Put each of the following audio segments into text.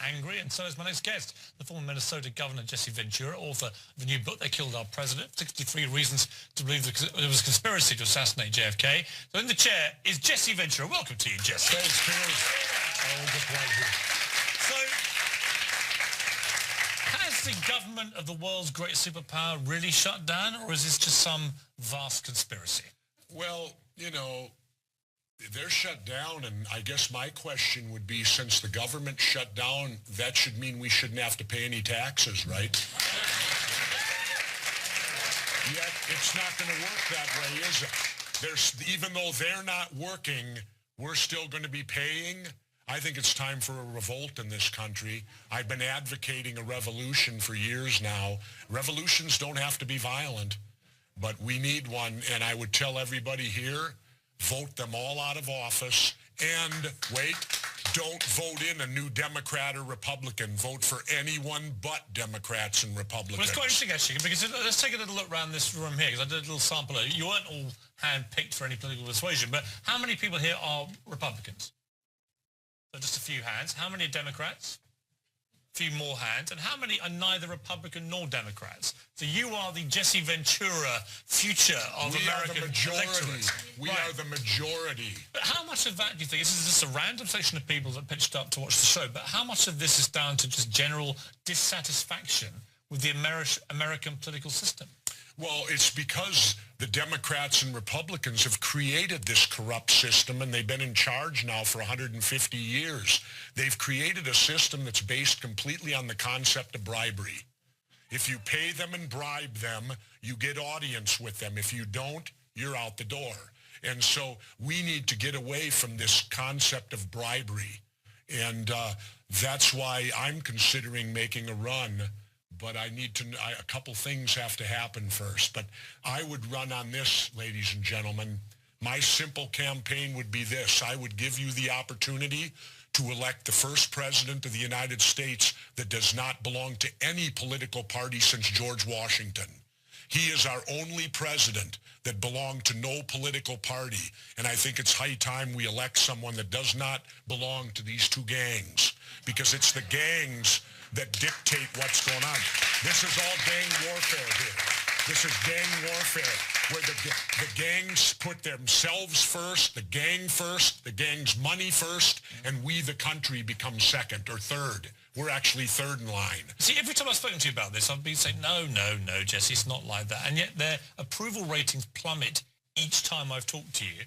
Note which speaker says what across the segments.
Speaker 1: Angry, and so is my next guest, the former Minnesota Governor Jesse Ventura, author of a new book, They Killed Our President, 63 Reasons to Believe There Was a Conspiracy to Assassinate JFK. So in the chair is Jesse Ventura. Welcome to you, Jesse.
Speaker 2: Thanks, Piers. Always a pleasure.
Speaker 1: So, has the government of the world's greatest superpower really shut down, or is this just some vast conspiracy?
Speaker 2: Well, you know, they're shut down, and I guess my question would be, since the government shut down, that should mean we shouldn't have to pay any taxes, right? Yet it's not going to work that way, is it? Even though they're not working, we're still going to be paying. I think it's time for a revolt in this country. I've been advocating a revolution for years now. Revolutions don't have to be violent, but we need one, and I would tell everybody here, vote them all out of office, and wait, don't vote in a new Democrat or Republican. Vote for anyone but Democrats and Republicans.
Speaker 1: Well, it's quite interesting, actually, because let's take a little look around this room here, because I did a little sample. You weren't all hand-picked for any political persuasion, but how many people here are Republicans? So just a few hands. How many are Democrats? A few more hands. And how many are neither Republican nor Democrats? So you are the Jesse Ventura future of American electorate.
Speaker 2: We are the majority.
Speaker 1: But how much of that do you think, this is just a random section of people that pitched up to watch the show, but how much of this is down to just general dissatisfaction with the American political system?
Speaker 2: Well, it's because the Democrats and Republicans have created this corrupt system, and they've been in charge now for 150 years. They've created a system that's based completely on the concept of bribery. If you pay them and bribe them, you get audience with them. If you don't, you're out the door. And so we need to get away from this concept of bribery. And that's why I'm considering making a run. But I need to, a couple things have to happen first. But I would run on this, ladies and gentlemen. My simple campaign would be this. I would give you the opportunity to elect the first president of the United States that does not belong to any political party since George Washington. He is our only president that belonged to no political party. And I think it's high time we elect someone that does not belong to these two gangs, because it's the gangs that dictate what's going on. This is all gang warfare here. This is gang warfare, where the gangs put themselves first, the gang's money first, and we, the country, become second or third. We're actually third in line.
Speaker 1: See, every time I've spoken to you about this, I've been saying, no, Jesse, it's not like that. And yet their approval ratings plummet each time I've talked to you,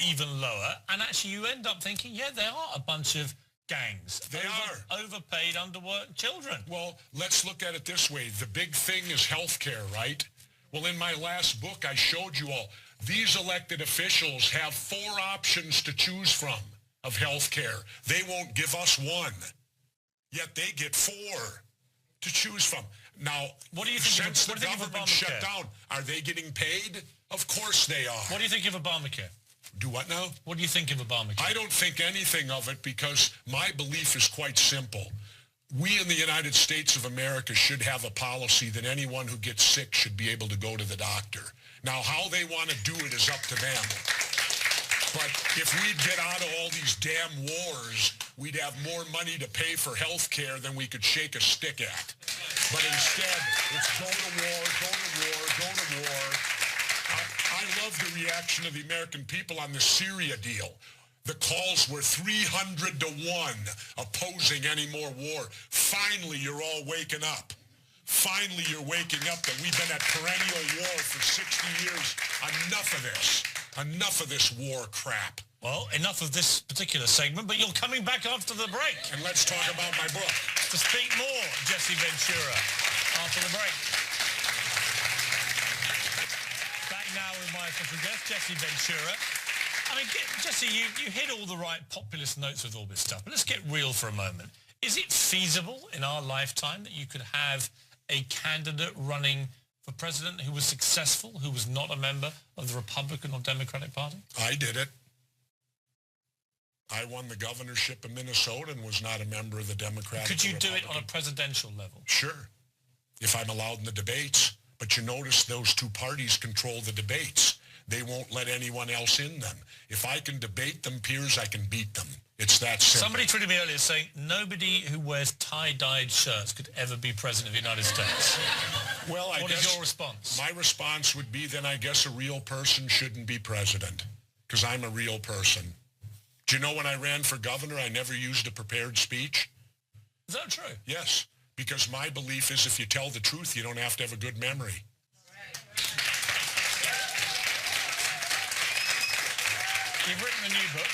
Speaker 1: even lower. And actually you end up thinking, yeah, they are a bunch of gangs.
Speaker 2: They are.
Speaker 1: Overpaid, underworked children.
Speaker 2: Well, let's look at it this way. The big thing is health care, right? Well, in my last book, I showed you all. These elected officials have 4 options to choose from of health care. They won't give us one. Yet they get 4 to choose from. Now,
Speaker 1: what do you think
Speaker 2: since the government shut down, are they getting paid? Of course they are.
Speaker 1: What do you think of Obamacare?
Speaker 2: Do what now?
Speaker 1: What do you think of Obamacare?
Speaker 2: I don't think anything of it, because my belief is quite simple. We in the United States of America should have a policy that anyone who gets sick should be able to go to the doctor. Now, how they want to do it is up to them. But if we'd get out of all these damn wars, we'd have more money to pay for health care than we could shake a stick at. But instead, it's go to war, go to war, go to war. I love the reaction of the American people on the Syria deal. The calls were 300 to 1 opposing any more war. Finally, you're all waking up. Finally, you're waking up that we've been at perennial war for 60 years. Enough of this. Enough of this war crap.
Speaker 1: Well, enough of this particular segment, but you're coming back after the break.
Speaker 2: And let's talk about my book.
Speaker 1: To speak more, Jesse Ventura, after the break. Back now with my official guest, Jesse Ventura. I mean, Jesse, you hit all the right populist notes with all this stuff, but let's get real for a moment. Is it feasible in our lifetime that you could have a candidate running for president who was successful, who was not a member of the Republican or Democratic Party?
Speaker 2: I did it. I won the governorship of Minnesota and was not a member of the Democratic.
Speaker 1: Could you do it on a presidential level?
Speaker 2: Sure, if I'm allowed in the debates. But you notice those two parties control the debates. They won't let anyone else in them. If I can debate them, Piers, I can beat them. It's that simple.
Speaker 1: Somebody tweeted me earlier saying nobody who wears tie-dyed shirts could ever be president of the United States.
Speaker 2: Well,
Speaker 1: What is your response?
Speaker 2: My response would be then I guess a real person shouldn't be president because I'm a real person. Do you know when I ran for governor, I never used a prepared speech?
Speaker 1: Is that true?
Speaker 2: Yes, because my belief is if you tell the truth, you don't have to have a good memory.
Speaker 1: You've written a new book.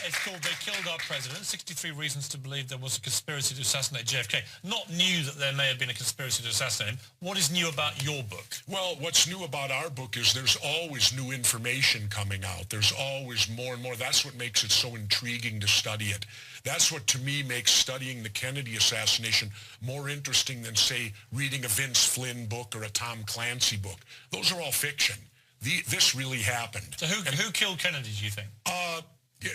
Speaker 1: It's called They Killed Our President, 63 Reasons to Believe There Was a Conspiracy to Assassinate JFK. Not new that there may have been a conspiracy to assassinate him. What is new about your book?
Speaker 2: Well, what's new about our book is there's always new information coming out. There's always more and more. That's what makes it so intriguing to study it. That's what, to me, makes studying the Kennedy assassination more interesting than, say, reading a Vince Flynn book or a Tom Clancy book. Those are all fiction. This really happened.
Speaker 1: So who killed Kennedy, do you think?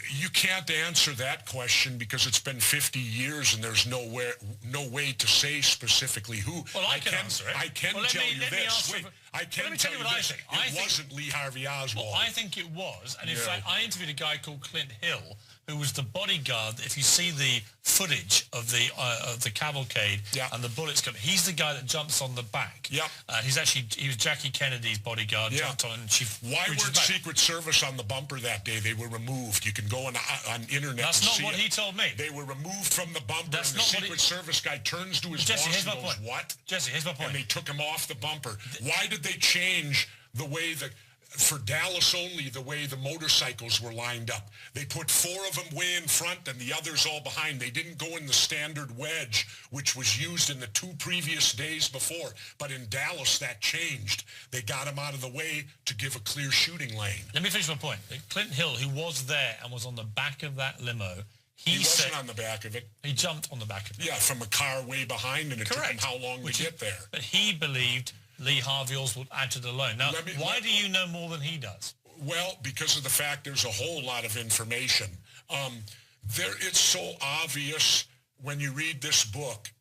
Speaker 2: You can't answer that question because it's been 50 years and there's no way to say specifically who.
Speaker 1: Well, I can answer it.
Speaker 2: I can tell you this. I can tell you this. It wasn't Lee Harvey Oswald.
Speaker 1: Well, I think it was. And in fact, I interviewed a guy called Clint Hill, who was the bodyguard. If you see the footage of the cavalcade and the bullets coming, he's the guy that jumps on the back.
Speaker 2: Yep.
Speaker 1: He was Jackie Kennedy's bodyguard. Jumped on and she.
Speaker 2: Why weren't Secret Service on the bumper that day? They were removed. You can go on internet.
Speaker 1: That's
Speaker 2: and
Speaker 1: not
Speaker 2: see
Speaker 1: what he told me.
Speaker 2: They were removed from the bumper.
Speaker 1: That's
Speaker 2: and the Secret Service guy turns to his
Speaker 1: Jesse,
Speaker 2: boss
Speaker 1: here's
Speaker 2: and
Speaker 1: my
Speaker 2: goes,
Speaker 1: point.
Speaker 2: "What?"
Speaker 1: Jesse, here's my point.
Speaker 2: And they took him off the bumper. Why did they change the way that? For Dallas only, the way the motorcycles were lined up. They put 4 of them way in front and the others all behind. They didn't go in the standard wedge, which was used in the 2 previous days before. But in Dallas, that changed. They got him out of the way to give a clear shooting lane.
Speaker 1: Let me finish my point. Clint Hill, who was there and was on the back of that limo,
Speaker 2: he wasn't on the back of it.
Speaker 1: He jumped on the back of it.
Speaker 2: Yeah, from a car way behind, and it took him how long to get there.
Speaker 1: But he believed Lee Harvey Oswald acted alone. Now, why do you know more than he does?
Speaker 2: Well, because of the fact there's a whole lot of information. It's so obvious when you read this book.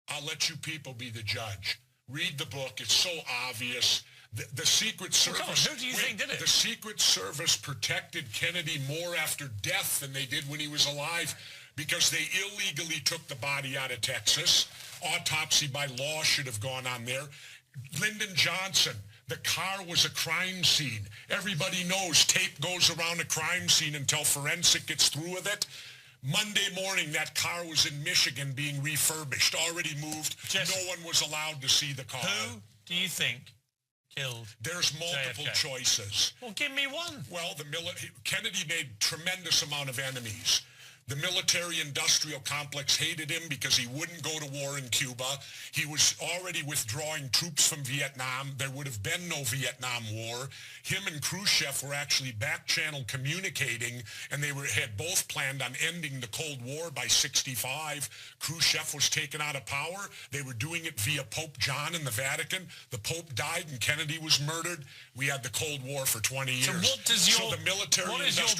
Speaker 2: I'll let you people be the judge. Read the book. It's so obvious. The Secret Service...
Speaker 1: Who do you think did it?
Speaker 2: The Secret Service protected Kennedy more after death than they did when he was alive because they illegally took the body out of Texas. Autopsy by law should have gone on there. Lyndon Johnson, the car was a crime scene. Everybody knows tape goes around a crime scene until forensic gets through with it. Monday morning, that car was in Michigan being refurbished, already moved.
Speaker 1: Jesse,
Speaker 2: no one was allowed to see the car.
Speaker 1: Who do you think killed
Speaker 2: There's multiple
Speaker 1: JFK?
Speaker 2: Choices.
Speaker 1: Well, give me one.
Speaker 2: Well, Kennedy made tremendous amount of enemies. The military-industrial complex hated him because he wouldn't go to war in Cuba. He was already withdrawing troops from Vietnam. There would have been no Vietnam War. Him and Khrushchev were actually back-channel communicating, and they had both planned on ending the Cold War by 1965. Khrushchev was taken out of power. They were doing it via Pope John in the Vatican. The Pope died, and Kennedy was murdered. We had the Cold War for 20 years.
Speaker 1: So what does your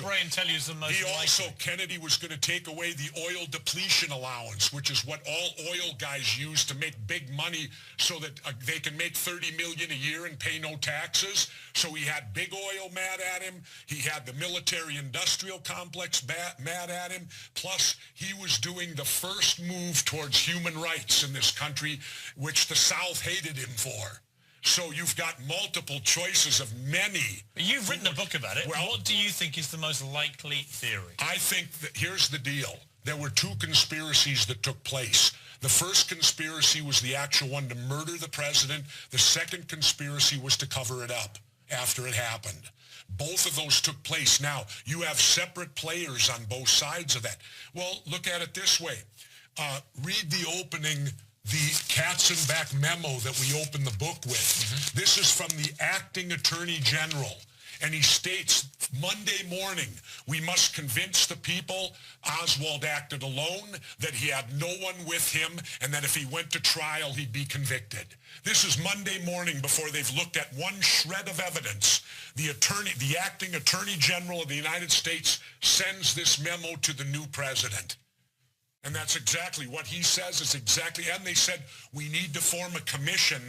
Speaker 1: brain tell you is the most likely?
Speaker 2: Kennedy was going to take away the oil depletion allowance, which is what all oil guys use to make big money so that they can make $30 million a year and pay no taxes. So he had big oil mad at him. He had the military-industrial complex mad at him. Plus, he was doing the first move towards human rights in this country, which the South hated him for. So you've got multiple choices of many.
Speaker 1: You've written a book about it.
Speaker 2: Well,
Speaker 1: what do you think is the most likely theory?
Speaker 2: I think that here's the deal. There were 2 conspiracies that took place. The first conspiracy was the actual one to murder the president. The second conspiracy was to cover it up after it happened. Both of those took place. Now, you have separate players on both sides of that. Well, look at it this way. Read the opening, the Katzenbach memo that we opened the book with. Mm-hmm. This is from the acting attorney general. And he states, Monday morning, we must convince the people Oswald acted alone, that he had no one with him, and that if he went to trial, he'd be convicted. This is Monday morning before they've looked at one shred of evidence. The acting attorney general of the United States sends this memo to the new president. And that's exactly what he says is exactly, and they said, we need to form a commission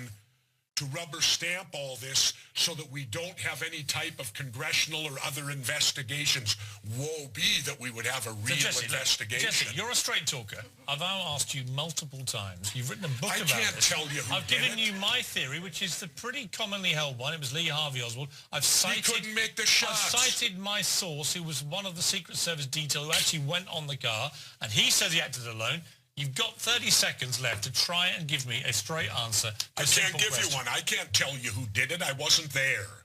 Speaker 2: to rubber stamp all this so that we don't have any type of congressional or other investigations. Woe be that we would have a real investigation.
Speaker 1: Jesse, you're a straight talker. I've now asked you multiple times. You've written a book about this.
Speaker 2: I can't tell you who
Speaker 1: I've given you my theory, which is the pretty commonly held one. It was Lee Harvey Oswald.
Speaker 2: He couldn't make the shots.
Speaker 1: I've cited my source, who was one of the Secret Service detail who actually went on the car, and he says he acted alone. You've got 30 seconds left to try and give me a straight answer.
Speaker 2: I can't give you one. I can't tell you who did it. I wasn't there.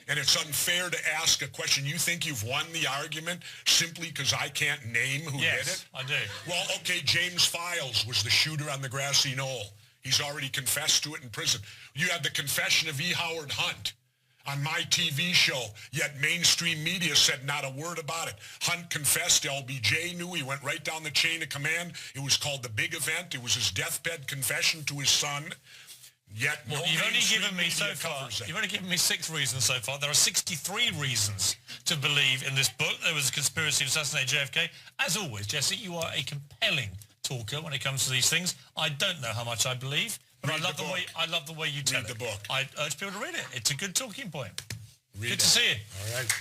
Speaker 2: And it's unfair to ask a question. You think you've won the argument simply because I can't name who did it?
Speaker 1: Yes, I do.
Speaker 2: Well, okay, James Files was the shooter on the grassy knoll. He's already confessed to it in prison. You had the confession of E. Howard Hunt on my TV show, yet mainstream media said not a word about it. Hunt confessed, LBJ knew, he went right down the chain of command. It was called the big event. It was his deathbed confession to his son. Yet
Speaker 1: you've only given me so far. You've only given me 6 reasons so far. There are 63 reasons to believe in this book. There was a conspiracy to assassinate JFK. As always, Jesse, you are a compelling talker when it comes to these things. I don't know how much I believe, but I love the way you tell it.
Speaker 2: Read the book.
Speaker 1: I urge people to read it. It's a good talking point.
Speaker 2: Read it.
Speaker 1: Good to see you.
Speaker 2: All right.